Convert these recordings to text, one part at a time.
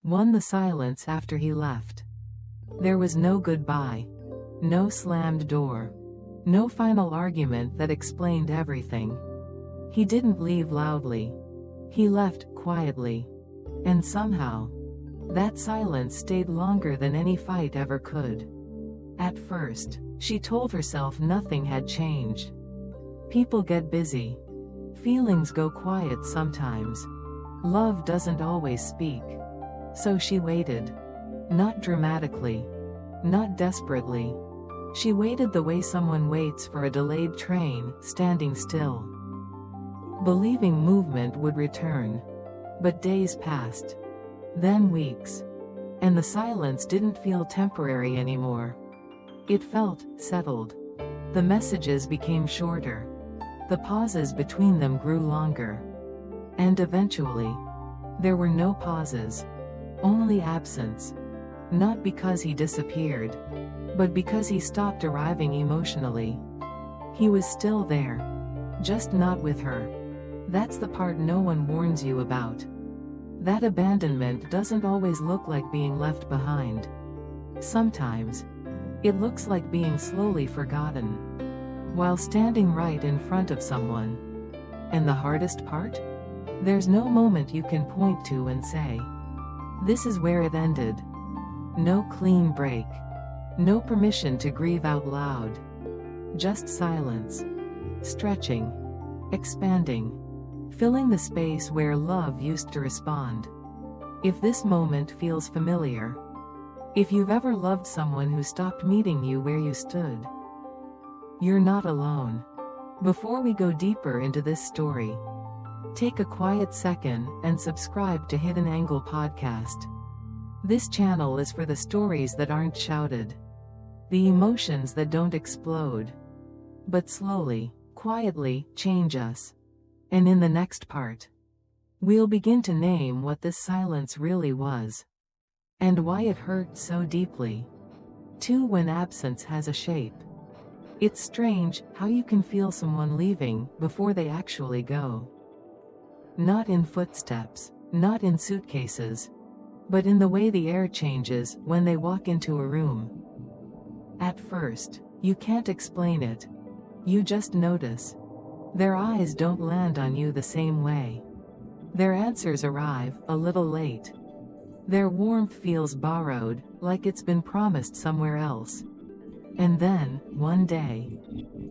won the silence after he left. There was no goodbye. No slammed door. No final argument that explained everything. He didn't leave loudly. He left quietly. And somehow, that silence stayed longer than any fight ever could. At first, she told herself nothing had changed. People get busy. Feelings go quiet sometimes. Love doesn't always speak. So she waited. Not dramatically. Not desperately. She waited the way someone waits for a delayed train, standing still, believing movement would return. But days passed. Then weeks. And the silence didn't feel temporary anymore. It felt settled. The messages became shorter. The pauses between them grew longer. And eventually, there were no pauses. Only absence. Not because he disappeared, but because he stopped arriving emotionally. He was still there. Just not with her. That's the part no one warns you about. That abandonment doesn't always look like being left behind. Sometimes, it looks like being slowly forgotten, while standing right in front of someone. And the hardest part? There's no moment you can point to and say, "This is where it ended." No clean break. No permission to grieve out loud. Just silence. Stretching. Expanding. Filling the space where love used to respond. If this moment feels familiar, if you've ever loved someone who stopped meeting you where you stood, you're not alone. Before we go deeper into this story, take a quiet second and subscribe to Hidden Angle Podcast. This channel is for the stories that aren't shouted, the emotions that don't explode, but slowly, quietly, change us. And in the next part, we'll begin to name what this silence really was, and why it hurt so deeply. 2. When absence has a shape. It's strange how you can feel someone leaving before they actually go. Not in footsteps, not in suitcases, but in the way the air changes when they walk into a room. At first, you can't explain it. You just notice. Their eyes don't land on you the same way. Their answers arrive a little late. Their warmth feels borrowed, like it's been promised somewhere else. And then, one day,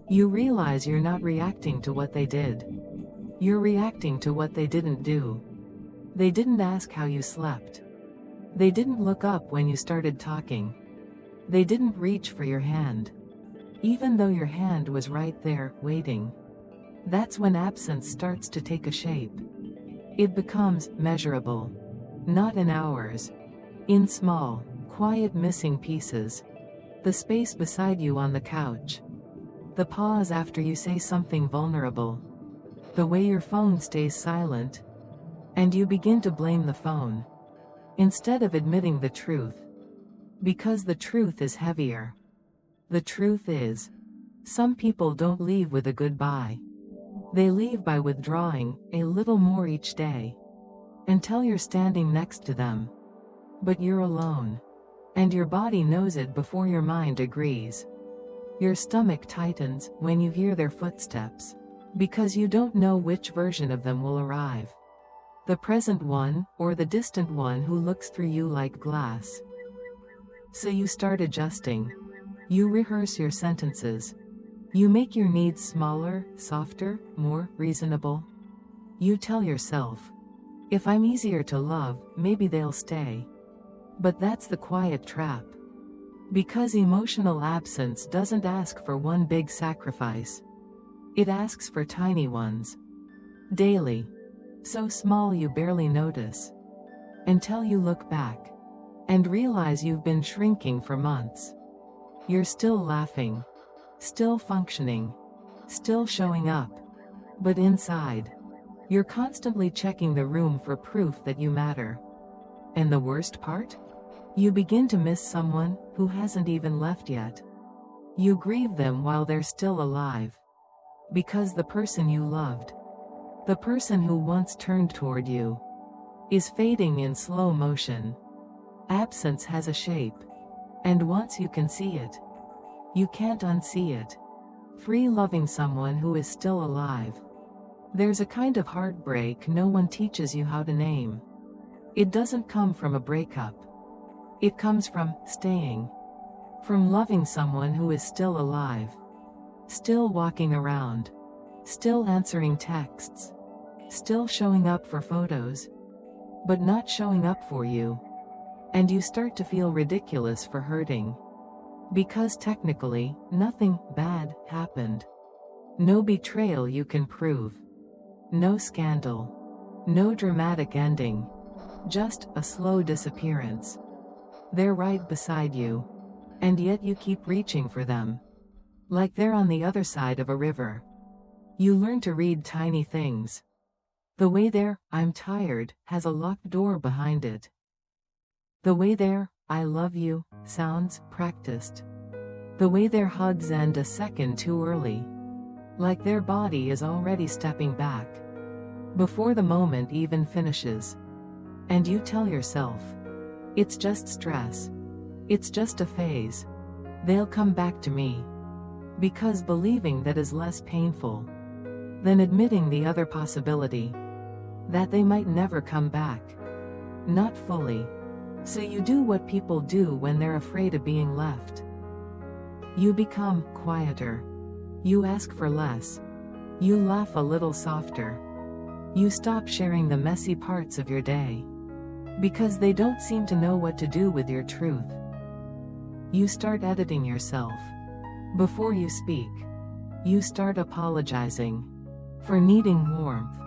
you realize you're not reacting to what they did. You're reacting to what they didn't do. They didn't ask how you slept. They didn't look up when you started talking. They didn't reach for your hand, even though your hand was right there, waiting. That's when absence starts to take a shape. It becomes measurable. Not in hours. In small, quiet missing pieces. The space beside you on the couch. The pause after you say something vulnerable. The way your phone stays silent. And you begin to blame the phone, instead of admitting the truth. Because the truth is heavier. The truth is, some people don't leave with a goodbye. They leave by withdrawing a little more each day. Until you're standing next to them. But you're alone. And your body knows it before your mind agrees. Your stomach tightens when you hear their footsteps. Because you don't know which version of them will arrive. The present one, or the distant one who looks through you like glass. So you start adjusting. You rehearse your sentences. You make your needs smaller, softer, more reasonable. You tell yourself, if I'm easier to love, maybe they'll stay. But that's the quiet trap. Because emotional absence doesn't ask for one big sacrifice. It asks for tiny ones. Daily. So small you barely notice. Until you look back. And realize you've been shrinking for months. You're still laughing. Still functioning. Still showing up. But inside, you're constantly checking the room for proof that you matter. And the worst part? You begin to miss someone who hasn't even left yet. You grieve them while they're still alive. Because the person you loved, the person who once turned toward you, is fading in slow motion. Absence has a shape. And once you can see it, you can't unsee it. 3. Loving someone who is still alive. There's a kind of heartbreak no one teaches you how to name. It doesn't come from a breakup. It comes from staying. From loving someone who is still alive. Still walking around. Still answering texts. Still showing up for photos. But not showing up for you. And you start to feel ridiculous for hurting. Because technically, nothing bad happened. No betrayal you can prove. No scandal. No dramatic ending. Just a slow disappearance. They're right beside you. And yet you keep reaching for them. Like they're on the other side of a river. You learn to read tiny things. The way their "I'm tired" has a locked door behind it. The way their "I love you" sounds practiced. The way their hugs end a second too early. Like their body is already stepping back. Before the moment even finishes. And you tell yourself, it's just stress. It's just a phase. They'll come back to me. Because believing that is less painful than admitting the other possibility. That they might never come back. Not fully. So you do what people do when they're afraid of being left. You become quieter. You ask for less. You laugh a little softer. You stop sharing the messy parts of your day. Because they don't seem to know what to do with your truth. You start editing yourself. Before you speak. You start apologizing. For needing warmth.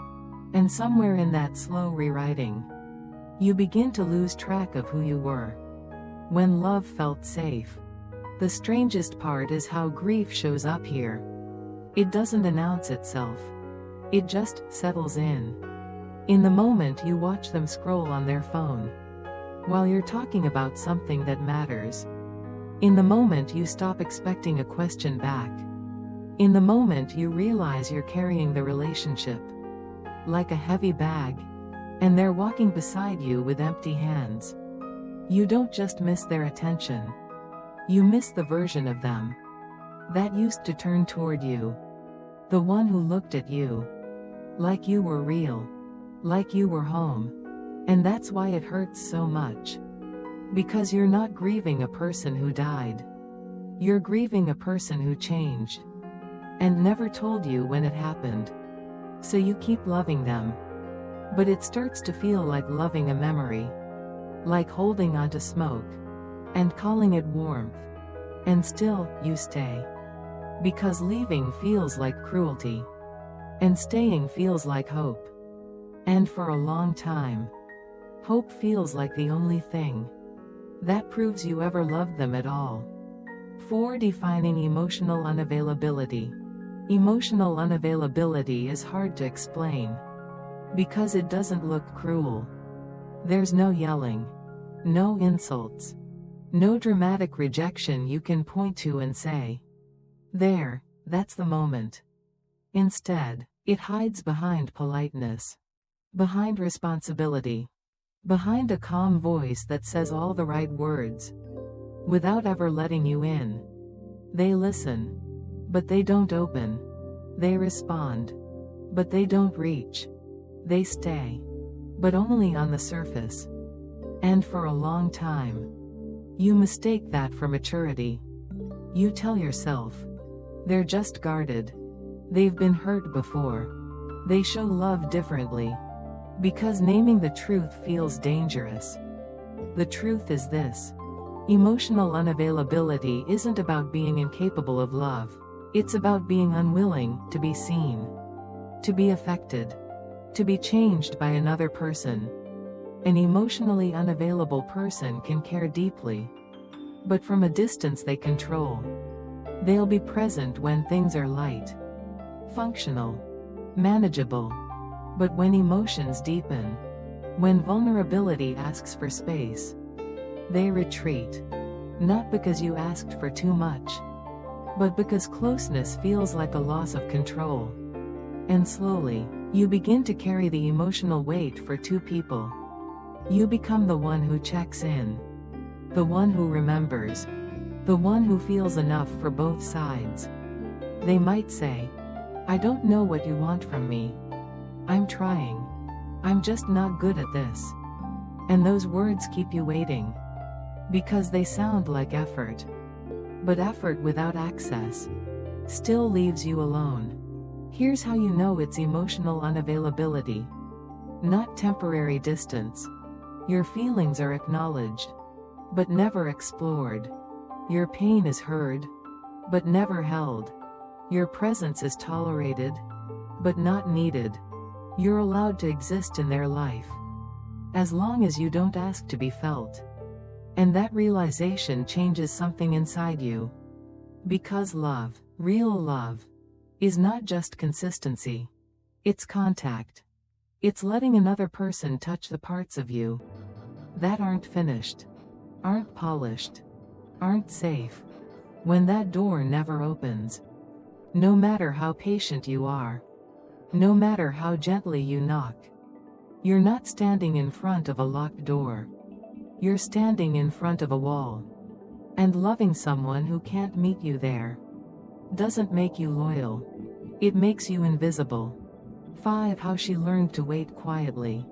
And somewhere in that slow rewriting, you begin to lose track of who you were. When love felt safe. The strangest part is how grief shows up here. It doesn't announce itself. It just settles in. In the moment you watch them scroll on their phone. While you're talking about something that matters. In the moment you stop expecting a question back. In the moment you realize you're carrying the relationship. Like a heavy bag. And they're walking beside you with empty hands. You don't just miss their attention. You miss the version of them that used to turn toward you. The one who looked at you like you were real. Like you were home. And that's why it hurts so much. Because you're not grieving a person who died. You're grieving a person who changed. And never told you when it happened. So you keep loving them. But it starts to feel like loving a memory. Like holding onto smoke. And calling it warmth. And still, you stay. Because leaving feels like cruelty. And staying feels like hope. And for a long time, hope feels like the only thing that proves you ever loved them at all. 4. Defining emotional unavailability. Emotional unavailability is hard to explain. Because it doesn't look cruel. There's no yelling. No insults. No dramatic rejection you can point to and say, "There, that's the moment." Instead, it hides behind politeness. Behind responsibility. Behind a calm voice that says all the right words. Without ever letting you in. They listen. But they don't open. They respond. But they don't reach. They stay. But only on the surface. And for a long time. You mistake that for maturity. You tell yourself, they're just guarded. They've been hurt before. They show love differently. Because naming the truth feels dangerous. The truth is this. Emotional unavailability isn't about being incapable of love. It's about being unwilling to be seen. To be affected. To be changed by another person. An emotionally unavailable person can care deeply. But from a distance they control. They'll be present when things are light. Functional. Manageable. But when emotions deepen. When vulnerability asks for space. They retreat. Not because you asked for too much. But because closeness feels like a loss of control. And slowly, you begin to carry the emotional weight for two people. You become the one who checks in. the one who remembers, the one who feels enough for both sides. They might say, "I don't know what you want from me. I'm trying. I'm just not good at this." And those words keep you waiting. Because they sound like effort. But effort without access still leaves you alone. Here's how you know it's emotional unavailability. Not temporary distance. Your feelings are acknowledged, but never explored. Your pain is heard, but never held. Your presence is tolerated, but not needed. You're allowed to exist in their life, as long as you don't ask to be felt. And that realization changes something inside you. Because love, real love, is not just consistency. It's contact. It's letting another person touch the parts of you that aren't finished, aren't polished, aren't safe. When that door never opens, no matter how patient you are, no matter how gently you knock, you're not standing in front of a locked door. You're standing in front of a wall. And loving someone who can't meet you there doesn't make you loyal. It makes you invisible. 5. How she learned to wait quietly.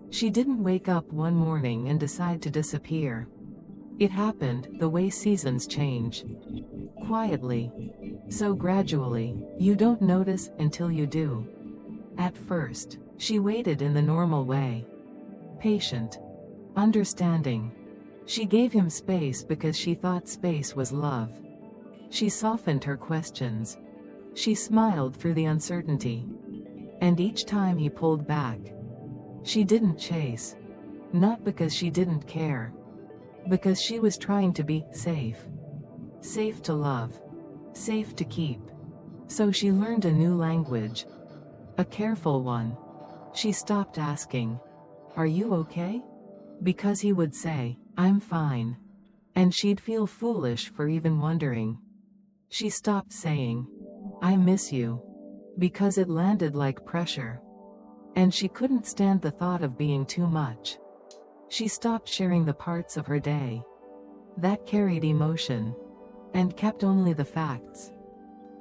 She didn't wake up one morning and decide to disappear. It happened the way seasons change. Quietly. So gradually, you don't notice until you do. At first, she waited in the normal way. Patient. Understanding. She gave him space because she thought space was love. She softened her questions. She smiled through the uncertainty. And each time he pulled back, she didn't chase. Not because she didn't care. Because she was trying to be safe. Safe to love. Safe to keep. So she learned a new language. A careful one. She stopped asking, "Are you okay?" Because he would say, "I'm fine." And she'd feel foolish for even wondering. She stopped saying, "I miss you." Because it landed like pressure. And she couldn't stand the thought of being too much. She stopped sharing the parts of her day that carried emotion, and kept only the facts.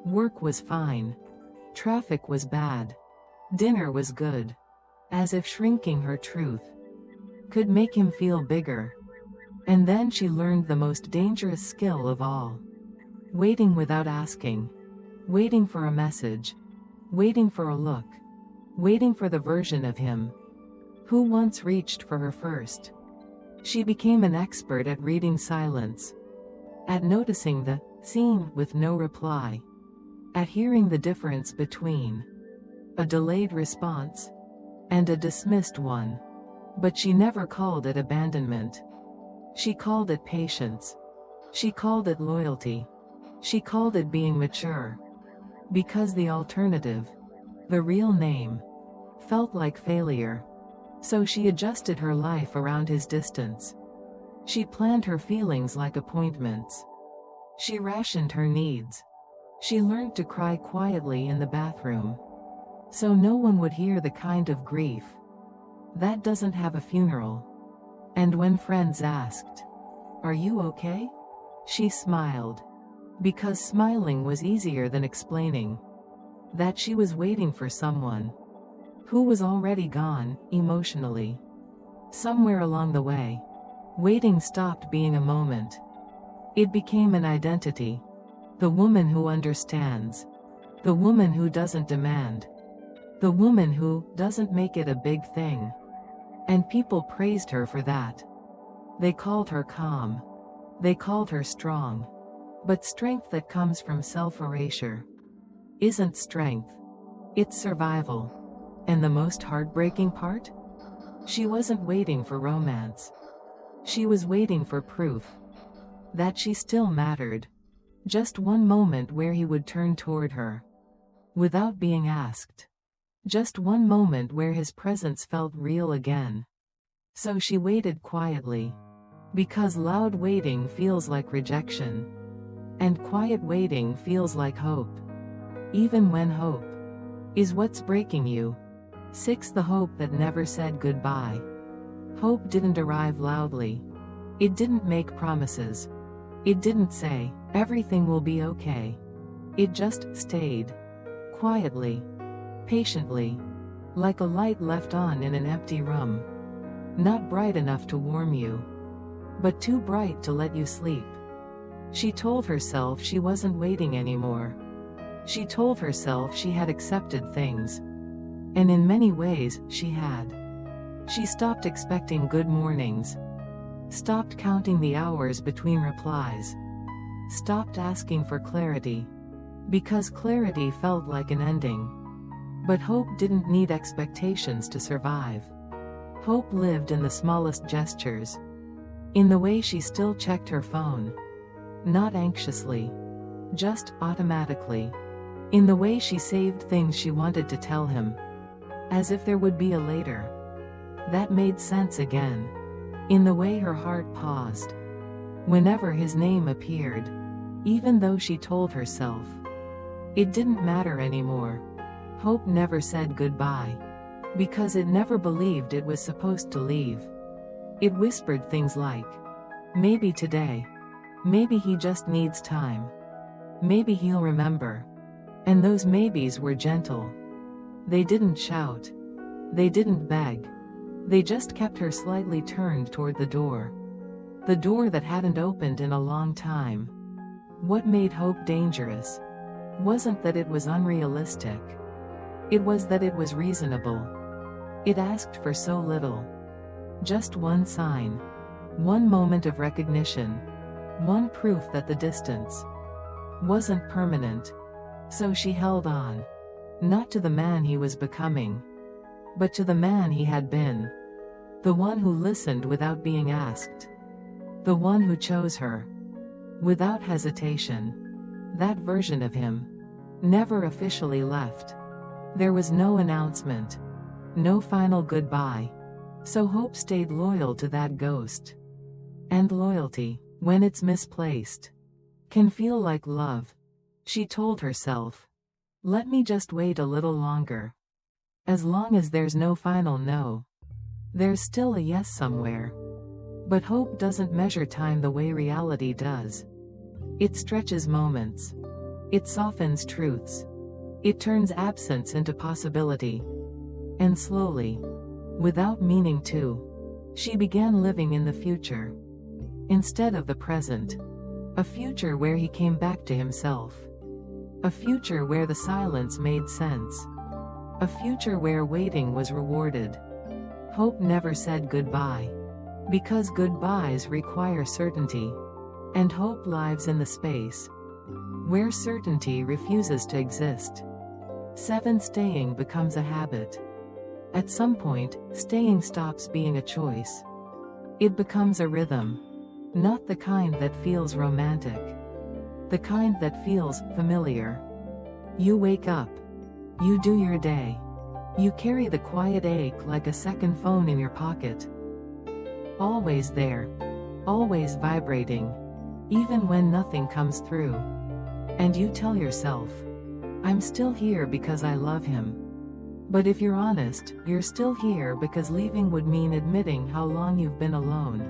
Work was fine. Traffic was bad. Dinner was good. As if shrinking her truth could make him feel bigger. And then she learned the most dangerous skill of all. Waiting without asking. Waiting for a message. Waiting for a look. Waiting for the version of him who once reached for her first. She became an expert at reading silence. At noticing the scene with no reply. At hearing the difference between a delayed response and a dismissed one. But she never called it abandonment. She called it patience. She called it loyalty. She called it being mature. Because the alternative, the real name, felt like failure. So she adjusted her life around his distance. She planned her feelings like appointments. She rationed her needs. She learned to cry quietly in the bathroom, so no one would hear the kind of grief that doesn't have a funeral. And when friends asked, "Are you okay?" she smiled. Because smiling was easier than explaining that she was waiting for someone who was already gone, emotionally. Somewhere along the way, waiting stopped being a moment. It became an identity. The woman who understands. The woman who doesn't demand. The woman who doesn't make it a big thing. And people praised her for that. They called her calm. They called her strong. But strength that comes from self-erasure isn't strength. It's survival. And the most heartbreaking part? She wasn't waiting for romance. She was waiting for proof that she still mattered. Just one moment where he would turn toward her without being asked. Just one moment where his presence felt real again. So she waited quietly. Because loud waiting feels like rejection. And quiet waiting feels like hope. Even when hope is what's breaking you. 6. The hope that never said goodbye. Hope didn't arrive loudly. It didn't make promises. It didn't say, everything will be okay. It just stayed. Quietly. Patiently. Like a light left on in an empty room. Not bright enough to warm you, but too bright to let you sleep. She told herself she wasn't waiting anymore. She told herself she had accepted things. And in many ways, she had. She stopped expecting good mornings. Stopped counting the hours between replies. Stopped asking for clarity. Because clarity felt like an ending. But hope didn't need expectations to survive. Hope lived in the smallest gestures. In the way she still checked her phone. Not anxiously. Just automatically. In the way she saved things she wanted to tell him. As if there would be a later. That made sense again. In the way her heart paused. Whenever his name appeared. Even though she told herself. It didn't matter anymore. Hope never said goodbye. Because it never believed it was supposed to leave. It whispered things like, maybe today. Maybe he just needs time. Maybe he'll remember. And those maybes were gentle. They didn't shout. They didn't beg. They just kept her slightly turned toward the door. The door that hadn't opened in a long time. What made hope dangerous wasn't that it was unrealistic. It was that it was reasonable. It asked for so little. Just one sign. One moment of recognition. One proof that the distance wasn't permanent. So she held on. Not to the man he was becoming. But to the man he had been. The one who listened without being asked. The one who chose her. Without hesitation. That version of him. Never officially left. There was no announcement. No final goodbye. So hope stayed loyal to that ghost. And loyalty, when it's misplaced, can feel like love. She told herself. Let me just wait a little longer. As long as there's no final no. There's still a yes somewhere. But hope doesn't measure time the way reality does. It stretches moments. It softens truths. It turns absence into possibility. And slowly, without meaning to, she began living in the future. Instead of the present. A future where he came back to himself. A future where the silence made sense. A future where waiting was rewarded. Hope never said goodbye. Because goodbyes require certainty. And hope lives in the space where certainty refuses to exist. Staying becomes a habit. At some point, staying stops being a choice. It becomes a rhythm. Not the kind that feels romantic. The kind that feels familiar. You wake up. You do your day. You carry the quiet ache like a second phone in your pocket. Always there. Always vibrating. Even when nothing comes through. And you tell yourself, I'm still here because I love him. But if you're honest, you're still here because leaving would mean admitting how long you've been alone.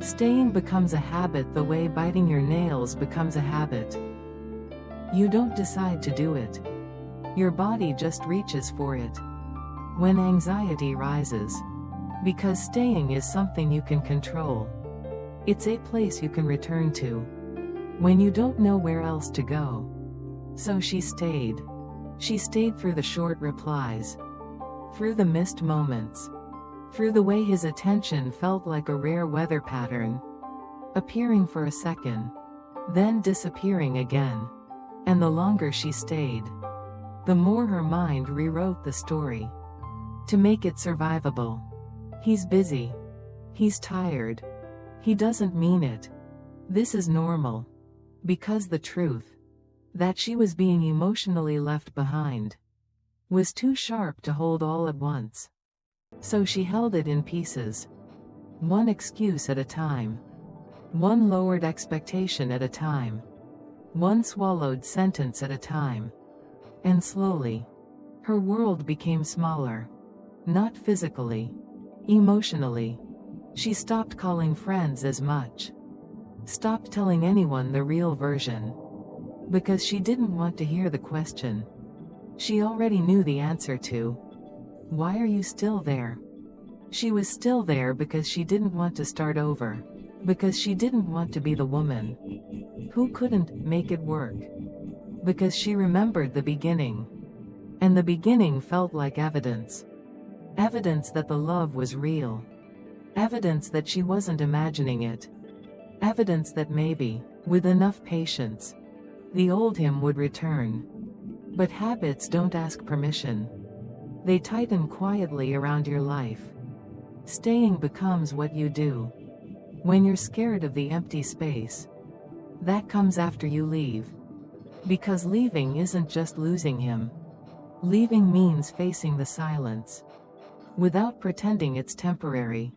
Staying becomes a habit the way biting your nails becomes a habit. You don't decide to do it. Your body just reaches for it. When anxiety rises. Because staying is something you can control. It's a place you can return to. When you don't know where else to go. So she stayed. She stayed through the short replies. Through the missed moments. Through the way his attention felt like a rare weather pattern. Appearing for a second. Then disappearing again. And the longer she stayed, the more her mind rewrote the story. To make it survivable. He's busy. He's tired. He doesn't mean it. This is normal. Because the truth, that she was being emotionally left behind, was too sharp to hold all at once. So she held it in pieces. One excuse at a time. One lowered expectation at a time. One swallowed sentence at a time. And slowly, her world became smaller. Not physically. Emotionally. She stopped calling friends as much. Stopped telling anyone the real version. Because she didn't want to hear the question. She already knew the answer to. Why are you still there? She was still there because she didn't want to start over. Because she didn't want to be the woman who couldn't make it work. Because she remembered the beginning. And the beginning felt like evidence. Evidence that the love was real. Evidence that she wasn't imagining it. Evidence that maybe, with enough patience, the old him would return. But habits don't ask permission. They tighten quietly around your life. Staying becomes what you do. When you're scared of the empty space. That comes after you leave. Because leaving isn't just losing him. Leaving means facing the silence. Without pretending it's temporary.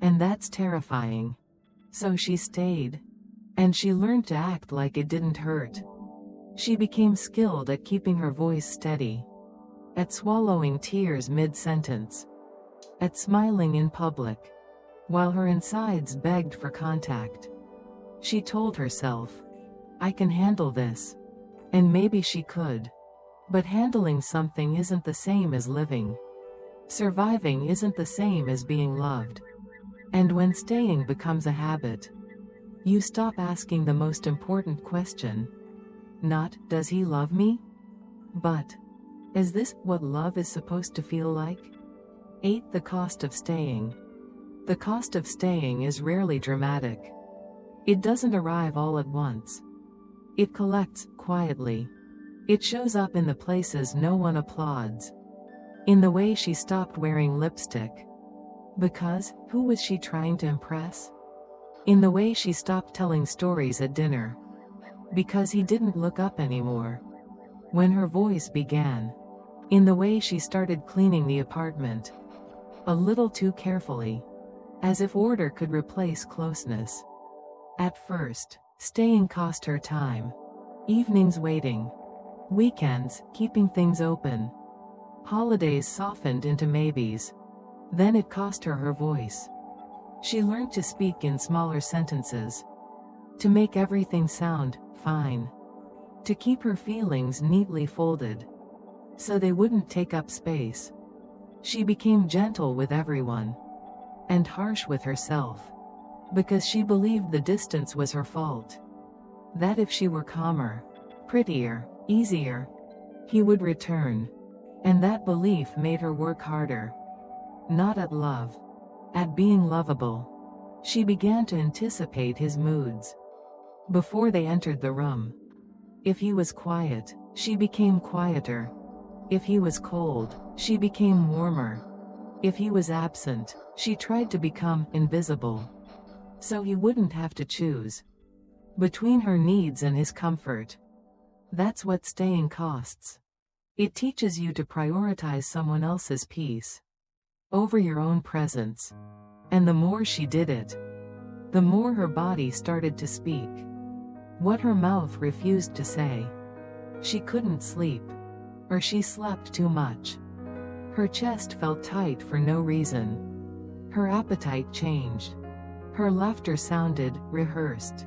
And that's terrifying. So she stayed. And she learned to act like it didn't hurt. She became skilled at keeping her voice steady. At swallowing tears mid-sentence. At smiling in public. While her insides begged for contact. She told herself, I can handle this. And maybe she could. But handling something isn't the same as living. Surviving isn't the same as being loved. And when staying becomes a habit, you stop asking the most important question. Not, does he love me? But, is this what love is supposed to feel like? 8. The cost of staying. The cost of staying is rarely dramatic. It doesn't arrive all at once. It collects, quietly. It shows up in the places no one applauds. In the way she stopped wearing lipstick. Because, who was she trying to impress? In the way she stopped telling stories at dinner. Because he didn't look up anymore. When her voice began. In the way she started cleaning the apartment. A little too carefully. As if order could replace closeness. At first, staying cost her time. Evenings waiting. Weekends, keeping things open. Holidays softened into maybes. Then it cost her her voice. She learned to speak in smaller sentences. To make everything sound fine. To keep her feelings neatly folded. So they wouldn't take up space. She became gentle with everyone. And harsh with herself. Because she believed the distance was her fault. That if she were calmer, prettier, easier, he would return. And that belief made her work harder. Not at love. At being lovable. She began to anticipate his moods. Before they entered the room. If he was quiet, she became quieter. If he was cold, she became warmer. If he was absent, she tried to become invisible. So he wouldn't have to choose between her needs and his comfort. That's what staying costs. It teaches you to prioritize someone else's peace over your own presence. And the more she did it, the more her body started to speak. What her mouth refused to say. She couldn't sleep. Or she slept too much. Her chest felt tight for no reason. Her appetite changed. Her laughter sounded rehearsed.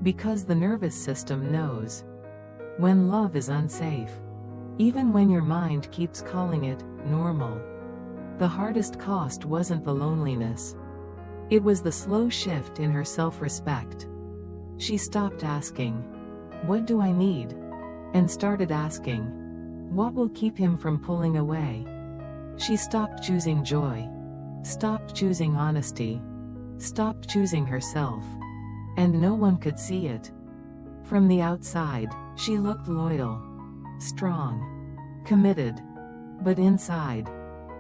Because the nervous system knows when love is unsafe. Even when your mind keeps calling it normal. The hardest cost wasn't the loneliness. It was the slow shift in her self-respect. She stopped asking, what do I need? And started asking, what will keep him from pulling away? She stopped choosing joy. Stopped choosing honesty. Stopped choosing herself. And no one could see it. From the outside, she looked loyal. Strong. Committed. But inside,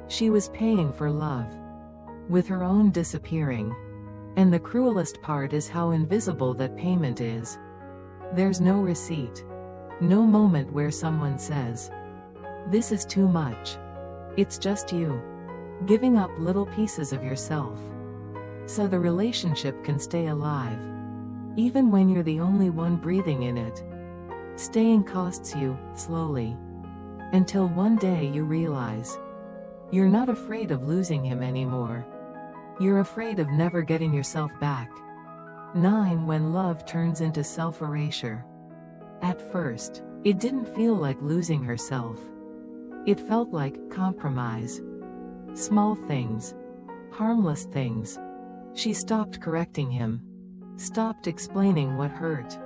she was paying for love. With her own disappearing. And the cruelest part is how invisible that payment is. There's no receipt. No moment where someone says, this is too much. It's just you. Giving up little pieces of yourself. So the relationship can stay alive. Even when you're the only one breathing in it. Staying costs you, slowly. Until one day you realize. You're not afraid of losing him anymore. You're afraid of never getting yourself back. 9. When love turns into self-erasure. At first, it didn't feel like losing herself. It felt like compromise. Small things. Harmless things. She stopped correcting him. Stopped explaining what hurt.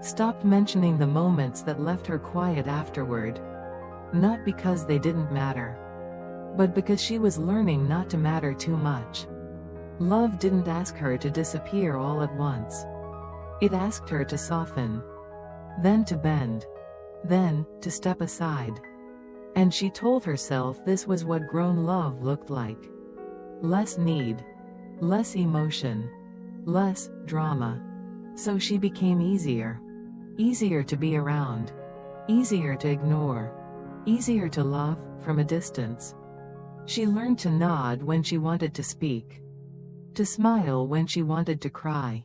Stopped mentioning the moments that left her quiet afterward. Not because they didn't matter, but because she was learning not to matter too much. Love didn't ask her to disappear all at once. It asked her to soften, then to bend, then to step aside. And she told herself this was what grown love looked like. Less need, less emotion, less drama. So she became easier. Easier to be around. Easier to ignore. Easier to love from a distance. She learned to nod when she wanted to speak. To smile when she wanted to cry.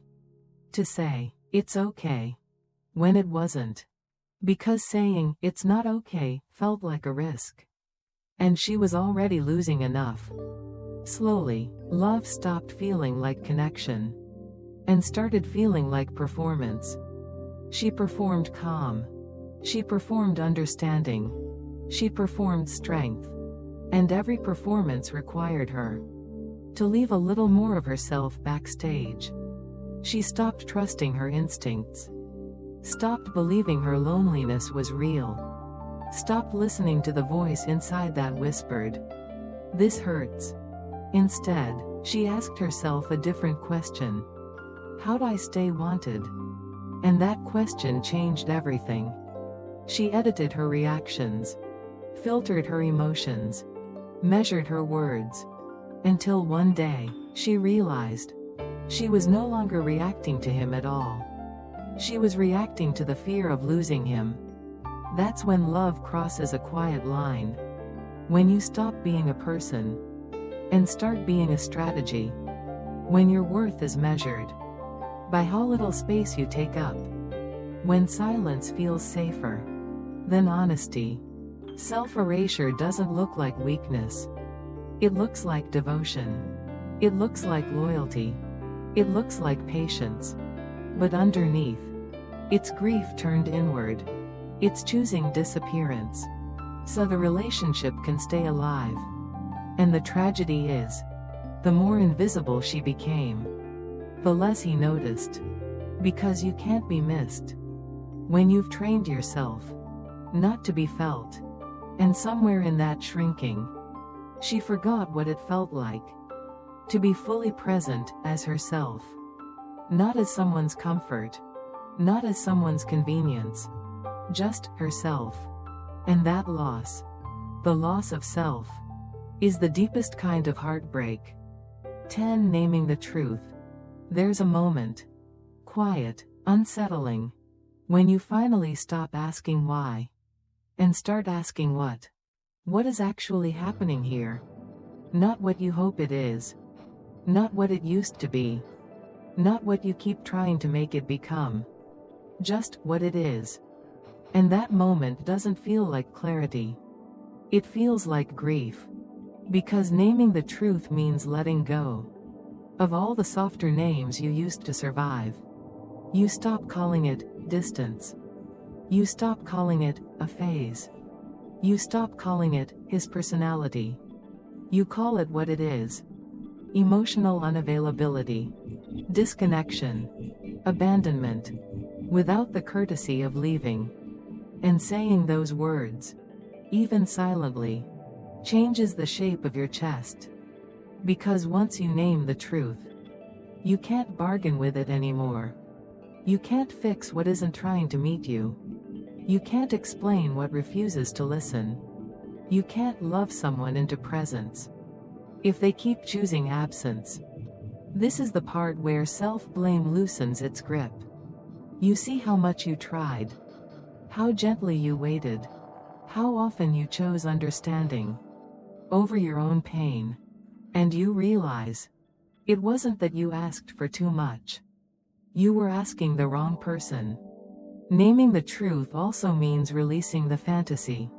To say, "It's okay," when it wasn't. Because saying, "It's not okay," felt like a risk. And she was already losing enough. Slowly, love stopped feeling like connection. And started feeling like performance. She performed calm. She performed understanding. She performed strength. And every performance required her to leave a little more of herself backstage. She stopped trusting her instincts. Stopped believing her loneliness was real. Stopped listening to the voice inside that whispered, "This hurts." Instead, she asked herself a different question. How'd I stay wanted? And that question changed everything. She edited her reactions, filtered her emotions, measured her words, until one day, she realized she was no longer reacting to him at all. She was reacting to the fear of losing him. That's when love crosses a quiet line. When you stop being a person and start being a strategy. When your worth is measured by how little space you take up. When silence feels safer than honesty. Self-erasure doesn't look like weakness. It looks like devotion. It looks like loyalty. It looks like patience. But underneath, it's grief turned inward. It's choosing disappearance, so the relationship can stay alive. And the tragedy is, the more invisible she became, the less he noticed. Because you can't be missed when you've trained yourself not to be felt. And somewhere in that shrinking, she forgot what it felt like to be fully present as herself. Not as someone's comfort, not as someone's convenience, just herself. And that loss, the loss of self, is the deepest kind of heartbreak. 10. Naming the truth. There's a moment, quiet, unsettling, when you finally stop asking why and start asking what. What is actually happening here? Not what you hope it is. Not what it used to be. Not what you keep trying to make it become. Just what it is. And that moment doesn't feel like clarity. It feels like grief. Because naming the truth means letting go of all the softer names you used to survive. You stop calling it distance. You stop calling it a phase. You stop calling it his personality. You call it what it is. Emotional unavailability. Disconnection. Abandonment. Without the courtesy of leaving. And saying those words, even silently, changes the shape of your chest. Because once you name the truth, you can't bargain with it anymore. You can't fix what isn't trying to meet you. You can't explain what refuses to listen. You can't love someone into presence if they keep choosing absence. This is the part where self-blame loosens its grip. You see how much you tried, how gently you waited, how often you chose understanding over your own pain. And you realize, it wasn't that you asked for too much. You were asking the wrong person. Naming the truth also means releasing the fantasy.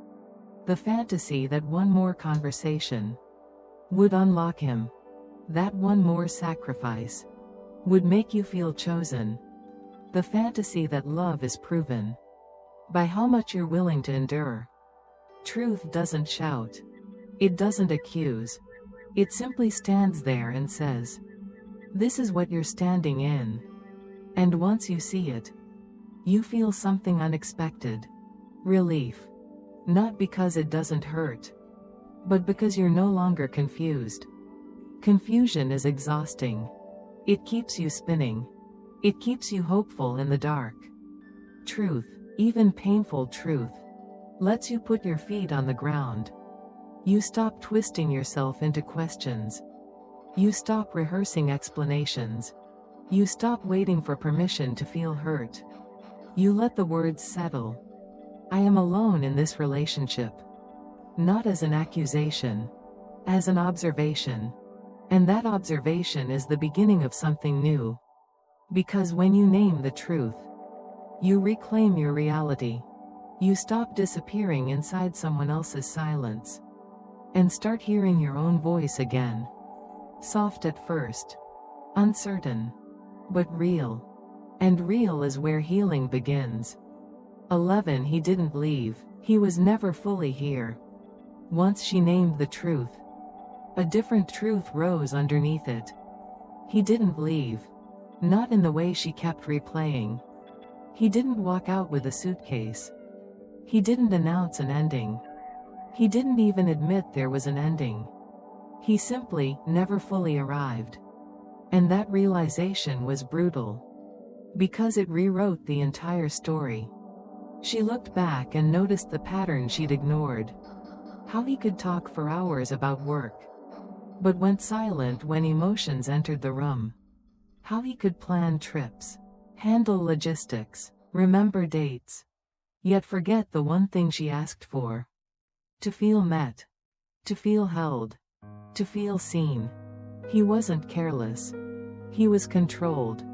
The fantasy that one more conversation would unlock him. That one more sacrifice would make you feel chosen. The fantasy that love is proven by how much you're willing to endure. Truth doesn't shout. It doesn't accuse. It simply stands there and says, "This is what you're standing in." And once you see it, you feel something unexpected. Relief. Not because it doesn't hurt, but because you're no longer confused. Confusion is exhausting. It keeps you spinning. It keeps you hopeful in the dark. Truth, even painful truth, lets you put your feet on the ground. You stop twisting yourself into questions. You stop rehearsing explanations. You stop waiting for permission to feel hurt. You let the words settle. I am alone in this relationship. Not as an accusation, as an observation. And that observation is the beginning of something new. Because when you name the truth, you reclaim your reality. You stop disappearing inside someone else's silence and start hearing your own voice again. Soft at first, uncertain, but real. And real is where healing begins. 11. He didn't leave. He was never fully here. Once she named the truth, a different truth rose underneath it. He didn't leave. Not in the way she kept replaying. He didn't walk out with a suitcase. He didn't announce an ending. He didn't even admit there was an ending. He simply never fully arrived. And that realization was brutal, because it rewrote the entire story. She looked back and noticed the pattern she'd ignored. How he could talk for hours about work, but went silent when emotions entered the room. How he could plan trips, handle logistics, remember dates, yet forget the one thing she asked for. To feel met. To feel held. To feel seen. He wasn't careless. He was controlled.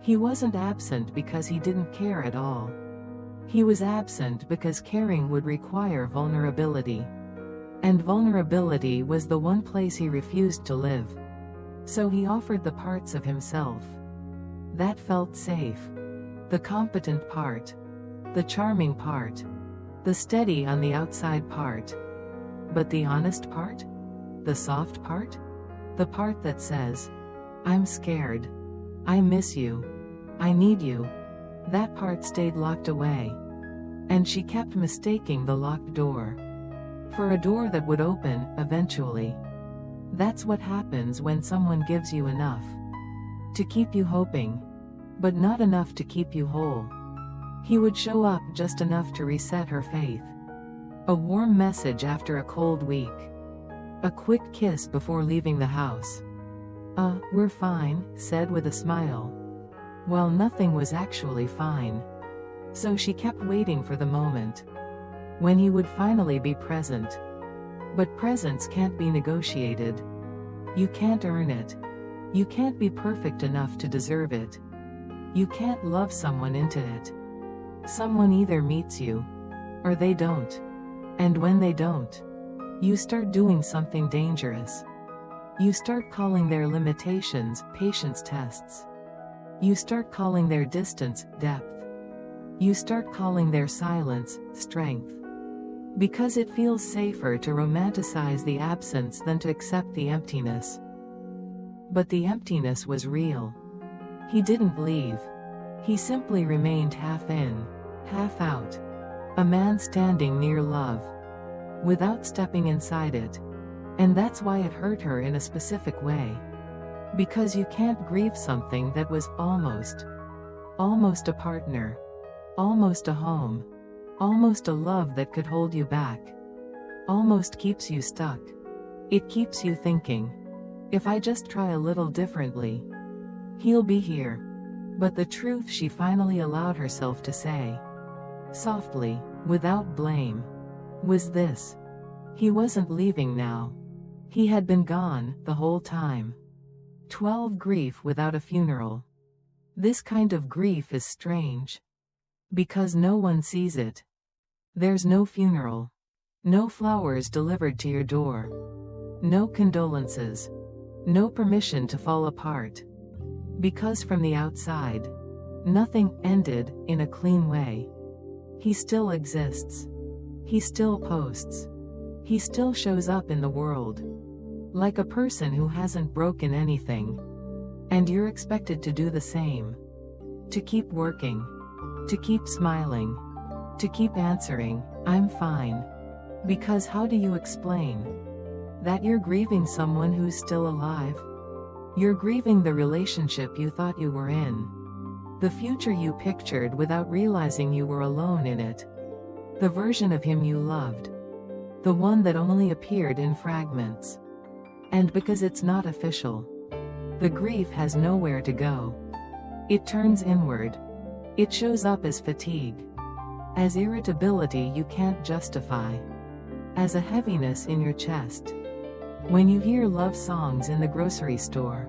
He wasn't absent because he didn't care at all. He was absent because caring would require vulnerability. And vulnerability was the one place he refused to live. So he offered the parts of himself that felt safe. The competent part. The charming part. The steady on the outside part. But the honest part? The soft part? The part that says, "I'm scared. I miss you. I need you." That part stayed locked away. And she kept mistaking the locked door for a door that would open, eventually. That's what happens when someone gives you enough to keep you hoping, but not enough to keep you whole. He would show up just enough to reset her faith. A warm message after a cold week. A quick kiss before leaving the house. We're fine," said with a smile. Well, nothing was actually fine. So she kept waiting for the moment when he would finally be present. But presence can't be negotiated. You can't earn it. You can't be perfect enough to deserve it. You can't love someone into it. Someone either meets you, or they don't. And when they don't, you start doing something dangerous. You start calling their limitations patience tests. You start calling their distance depth. You start calling their silence strength. Because it feels safer to romanticize the absence than to accept the emptiness. But the emptiness was real. He didn't leave. He simply remained half in, half out. A man standing near love, without stepping inside it. And that's why it hurt her in a specific way. Because you can't grieve something that was almost a partner. Almost a home. Almost a love that could hold you back. Almost keeps you stuck. It keeps you thinking, if I just try a little differently, he'll be here. But the truth she finally allowed herself to say, softly, without blame, was this. He wasn't leaving now. He had been gone the whole time. 12. Grief without a funeral. This kind of grief is strange. Because no one sees it. There's no funeral. No flowers delivered to your door. No condolences. no permission to fall apart. Because from the outside, nothing ended in a clean way. He still exists. He still posts. He still shows up in the world. Like a person who hasn't broken anything. And you're expected to do the same. To keep working. To keep smiling. To keep answering, "I'm fine." Because how do you explain that you're grieving someone who's still alive? You're grieving the relationship you thought you were in. The future you pictured without realizing you were alone in it. The version of him you loved. The one that only appeared in fragments. And because it's not official, the grief has nowhere to go. It turns inward. It shows up as fatigue. As irritability you can't justify. As a heaviness in your chest. When you hear love songs in the grocery store,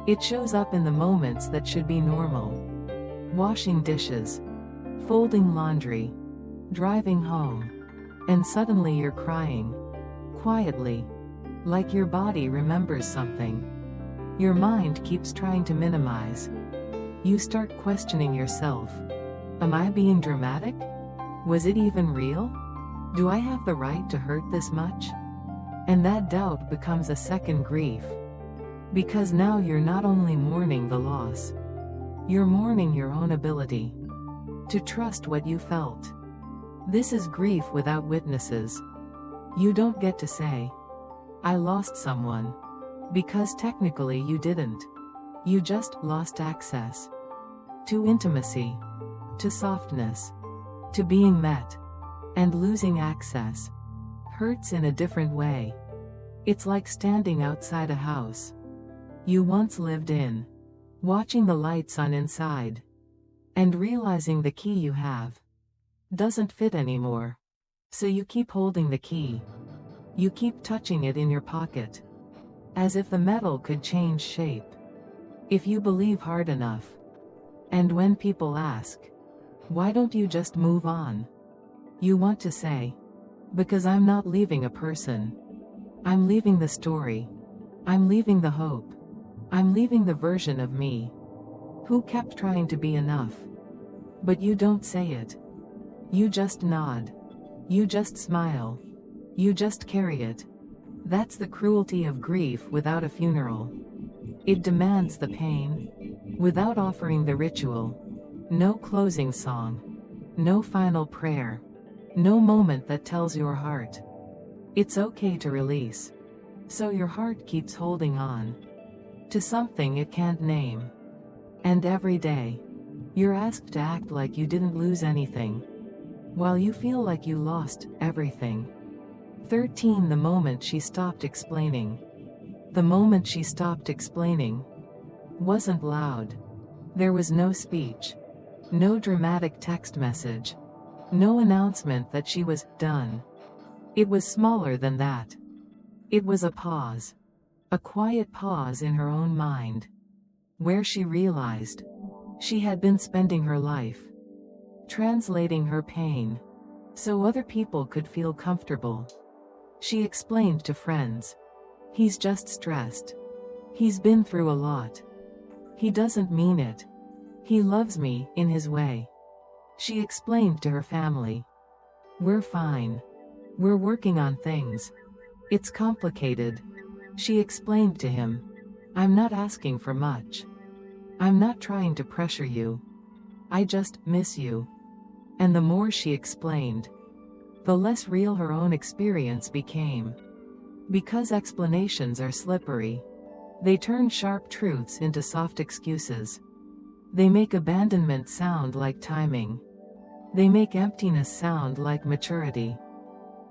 it shows up in the moments that should be normal. Washing dishes, folding laundry, driving home, and suddenly you're crying. Quietly. Like your body remembers something. Your mind keeps trying to minimize. You start questioning yourself. Am I being dramatic? Was it even real? Do I have the right to hurt this much? And that doubt becomes a second grief. Because now you're not only mourning the loss, you're mourning your own ability to trust what you felt. This is grief without witnesses. You don't get to say, "I lost someone," because technically you didn't. You just lost access to intimacy, to softness, to being met. And losing access hurts in a different way. It's like standing outside a house you once lived in, watching the lights on inside, and realizing the key you have doesn't fit anymore. So you keep holding the key. You keep touching it in your pocket, as if the metal could change shape if you believe hard enough. And when people ask, "Why don't you just move on?" you want to say, "Because I'm not leaving a person. I'm leaving the story. I'm leaving the hope. I'm leaving the version of me who kept trying to be enough." But you don't say it. You just nod. You just smile. You just carry it. That's the cruelty of grief without a funeral. It demands the pain without offering the ritual. No closing song. No final prayer. No moment that tells your heart it's okay to release. So your heart keeps holding on to something it can't name. And every day, you're asked to act like you didn't lose anything, while you feel like you lost everything. 13. The moment she stopped explaining. The moment she stopped explaining wasn't loud. There was no speech. No dramatic text message. No announcement that she was done. It was smaller than that. It was a pause. A quiet pause in her own mind, where she realized she had been spending her life translating her pain so other people could feel comfortable. She explained to friends, "He's just stressed. He's been through a lot. He doesn't mean it. He loves me in his way." She explained to her family, "We're fine. We're working on things. It's complicated." She explained to him, "I'm not asking for much. I'm not trying to pressure you. I just miss you." And the more she explained, the less real her own experience became. Because explanations are slippery. They turn sharp truths into soft excuses. They make abandonment sound like timing. They make emptiness sound like maturity.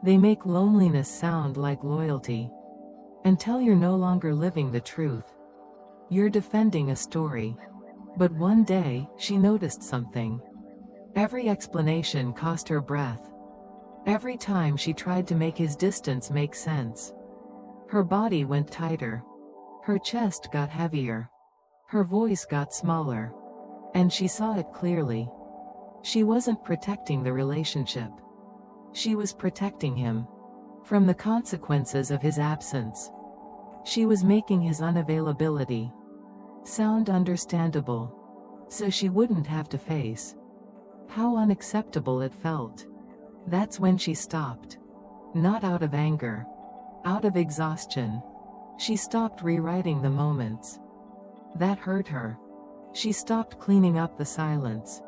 They make loneliness sound like loyalty. Until you're no longer living the truth. You're defending a story. But one day, she noticed something. Every explanation cost her breath. Every time she tried to make his distance make sense. Her body went tighter. Her chest got heavier. Her voice got smaller. And she saw it clearly. She wasn't protecting the relationship. She was protecting him from the consequences of his absence. She was making his unavailability sound understandable, so she wouldn't have to face how unacceptable it felt. That's when she stopped. Not out of anger. Out of exhaustion. She stopped rewriting the moments that hurt her. She stopped cleaning up the silence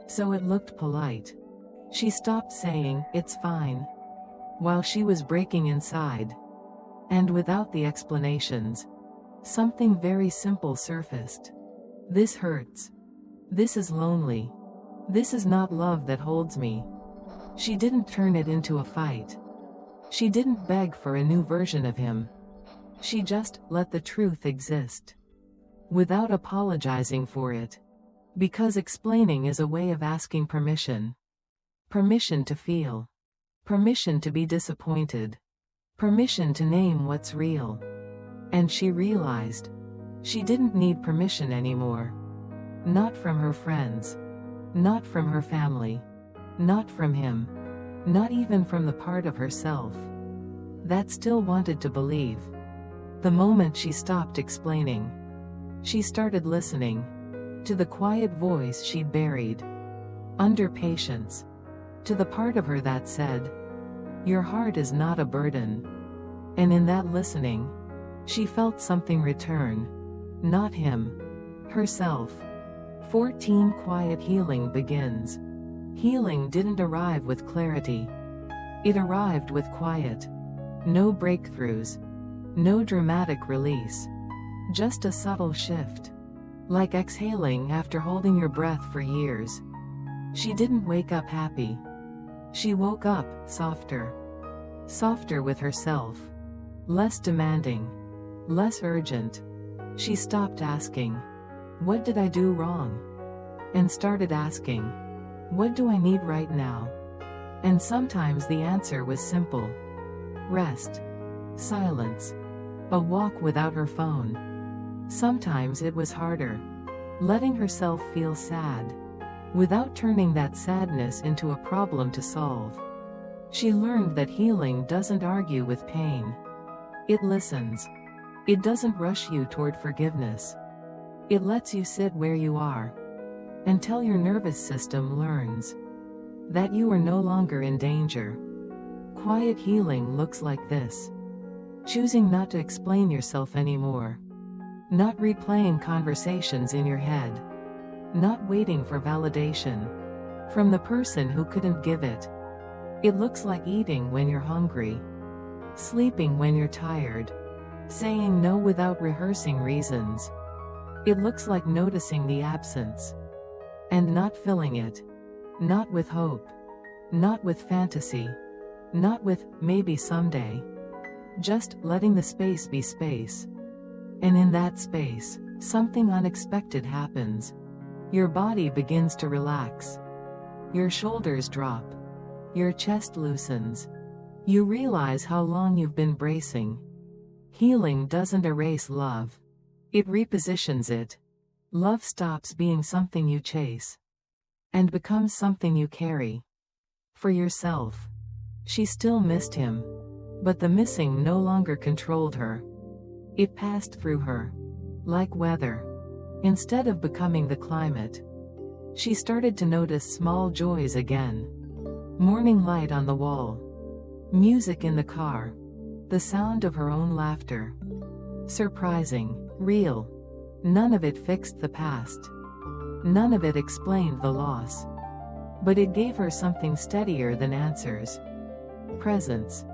so it looked polite. She stopped saying, "It's fine," while she was breaking inside. And without the explanations, something very simple surfaced. "This hurts. This is lonely. This is not love that holds me." She didn't turn it into a fight. She didn't beg for a new version of him. She just let the truth exist, without apologizing for it. Because explaining is a way of asking permission. Permission to feel. Permission to be disappointed. Permission to name what's real. And she realized she didn't need permission anymore. Not from her friends. Not from her family. Not from him. Not even from the part of herself that still wanted to believe. The moment she stopped explaining, she started listening to the quiet voice she'd buried under patience, to the part of her that said, "Your heart is not a burden." And in that listening, she felt something return. Not him. Herself. 14 Quiet healing begins. Healing didn't arrive with clarity. It arrived with quiet. No breakthroughs. No dramatic release. Just a subtle shift. Like exhaling after holding your breath for years. She didn't wake up happy. She woke up softer. Softer with herself. Less demanding. Less urgent. She stopped asking, "What did I do wrong?" and started asking, "What do I need right now?" And sometimes the answer was simple. Rest. Silence. A walk without her phone. Sometimes it was harder. Letting herself feel sad, without turning that sadness into a problem to solve. She learned that healing doesn't argue with pain. It listens. It doesn't rush you toward forgiveness. It lets you sit where you are, until your nervous system learns that you are no longer in danger. Quiet healing looks like this. Choosing not to explain yourself anymore. Not replaying conversations in your head. Not waiting for validation from the person who couldn't give it. It looks like eating when you're hungry. Sleeping when you're tired. Saying no without rehearsing reasons. It looks like noticing the absence and not filling it. Not with hope. Not with fantasy. Not with maybe someday. Just letting the space be space. And in that space, something unexpected happens. Your body begins to relax. Your shoulders drop. Your chest loosens. You realize how long you've been bracing. Healing doesn't erase love. It repositions it. Love stops being something you chase and becomes something you carry for yourself. She still missed him, but the missing no longer controlled her. It passed through her like weather. Instead of becoming the climate, she started to notice small joys again. Morning light on the wall. Music in the car. The sound of her own laughter. Surprising. Real. None of it fixed the past. None of it explained the loss. But it gave her something steadier than answers. Presence.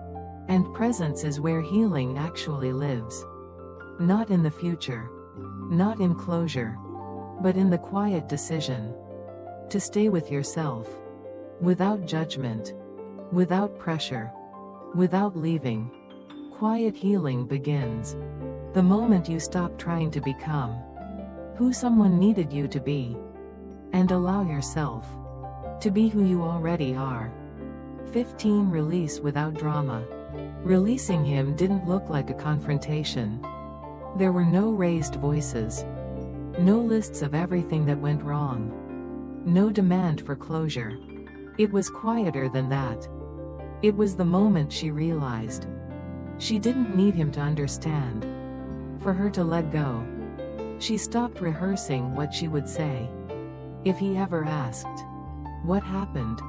And presence is where healing actually lives. Not in the future. Not in closure. But in the quiet decision to stay with yourself. Without judgment. Without pressure. Without leaving. Quiet healing begins the moment you stop trying to become who someone needed you to be, and allow yourself to be who you already are. 15 Release without drama. Releasing him didn't look like a confrontation. There were no raised voices. No lists of everything that went wrong. No demand for closure. It was quieter than that. It was the moment she realized She didn't need him to understand. For her to let go. She stopped rehearsing what she would say. If he ever asked, what happened?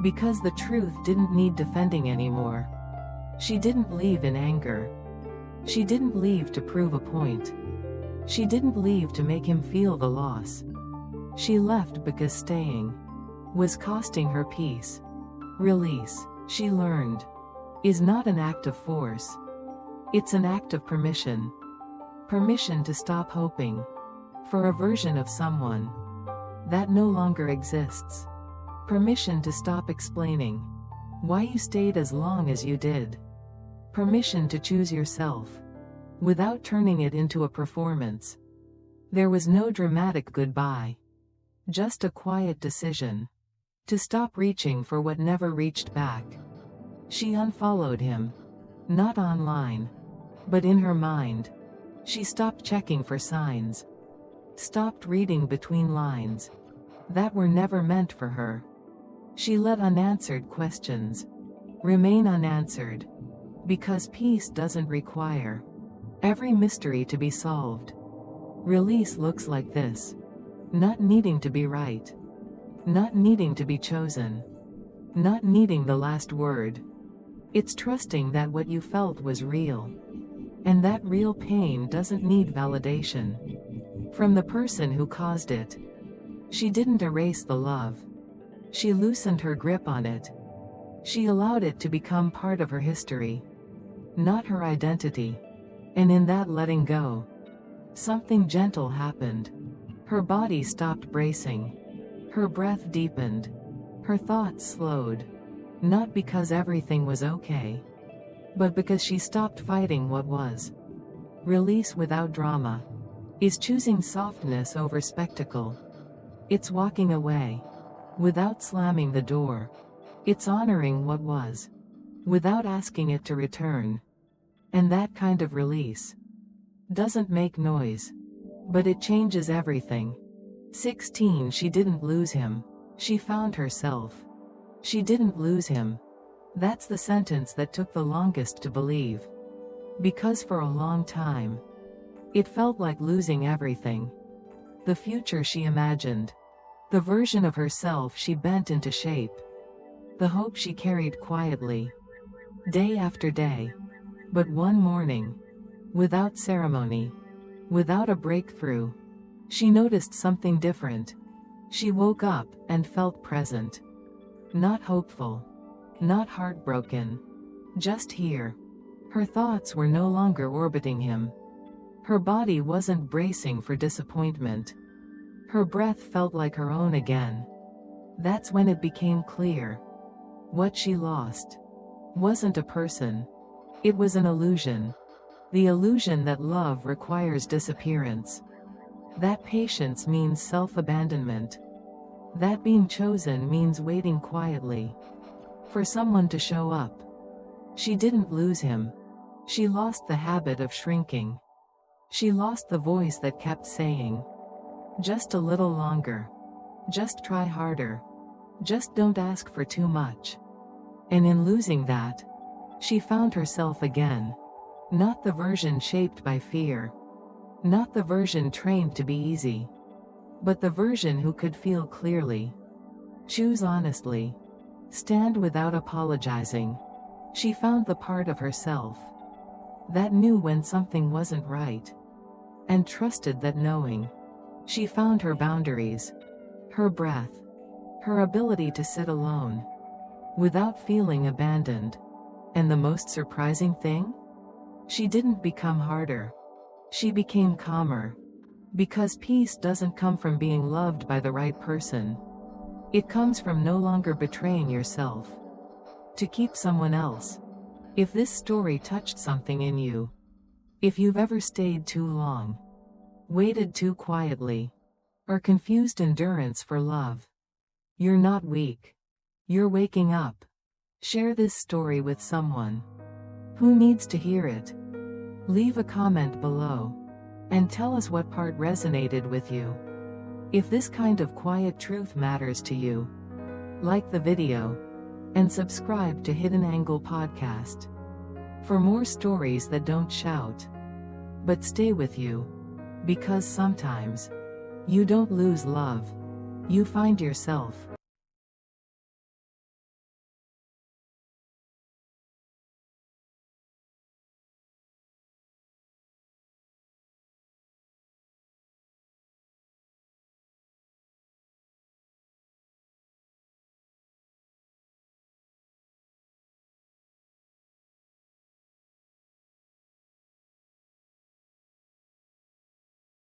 Because the truth didn't need defending anymore. She didn't leave in anger. She didn't leave to prove a point. She didn't leave to make him feel the loss. She left because staying was costing her peace. Release, she learned, is not an act of force. It's an act of permission. Permission to stop hoping for a version of someone that no longer exists. Permission to stop explaining why you stayed as long as you did. Permission to choose yourself without turning it into a performance. There was no dramatic goodbye. Just a quiet decision to stop reaching for what never reached back. She unfollowed him. Not online, but in her mind. She stopped checking for signs. Stopped reading between lines that were never meant for her. She let unanswered questions remain unanswered. Because peace doesn't require every mystery to be solved. Release looks like this. Not needing to be right. Not needing to be chosen. Not needing the last word. It's trusting that what you felt was real. And that real pain doesn't need validation from the person who caused it. She didn't erase the love. She loosened her grip on it. She allowed it to become part of her history, not her identity. And in that letting go, something gentle happened. Her body stopped bracing. Her breath deepened. Her thoughts slowed. Not because everything was okay, but because she stopped fighting what was. Release without drama is choosing softness over spectacle. It's walking away without slamming the door. It's honoring what was without asking it to return. And that kind of release doesn't make noise, but it changes everything. 16. She didn't lose him. She found herself. She didn't lose him. That's the sentence that took the longest to believe. Because for a long time, it felt like losing everything. The future she imagined. The version of herself she bent into shape. The hope she carried quietly, day after day. But one morning, without ceremony, without a breakthrough, she noticed something different. She woke up and felt present. Not hopeful. Not heartbroken. Just here. Her thoughts were no longer orbiting him. Her body wasn't bracing for disappointment. Her breath felt like her own again. That's when it became clear. What she lost wasn't a person. It was an illusion. The illusion that love requires disappearance. That patience means self-abandonment. That being chosen means waiting quietly for someone to show up. She didn't lose him. She lost the habit of shrinking. She lost the voice that kept saying, just a little longer. Just try harder. Just don't ask for too much. And in losing that, she found herself again. Not the version shaped by fear. Not the version trained to be easy. But the version who could feel clearly. Choose honestly. Stand without apologizing. She found the part of herself that knew when something wasn't right. And trusted that knowing. She found her boundaries. Her breath. Her ability to sit alone without feeling abandoned. And the most surprising thing? She didn't become harder. She became calmer. Because peace doesn't come from being loved by the right person. It comes from no longer betraying yourself to keep someone else. If this story touched something in you, if you've ever stayed too long, waited too quietly, or confused endurance for love, you're not weak. You're waking up. Share this story with someone who needs to hear it. Leave a comment below and tell us what part resonated with you. If this kind of quiet truth matters to you, like the video and subscribe to Hidden Angle Podcast. for more stories that don't shout, but stay with you. Because sometimes, you don't lose love, you find yourself.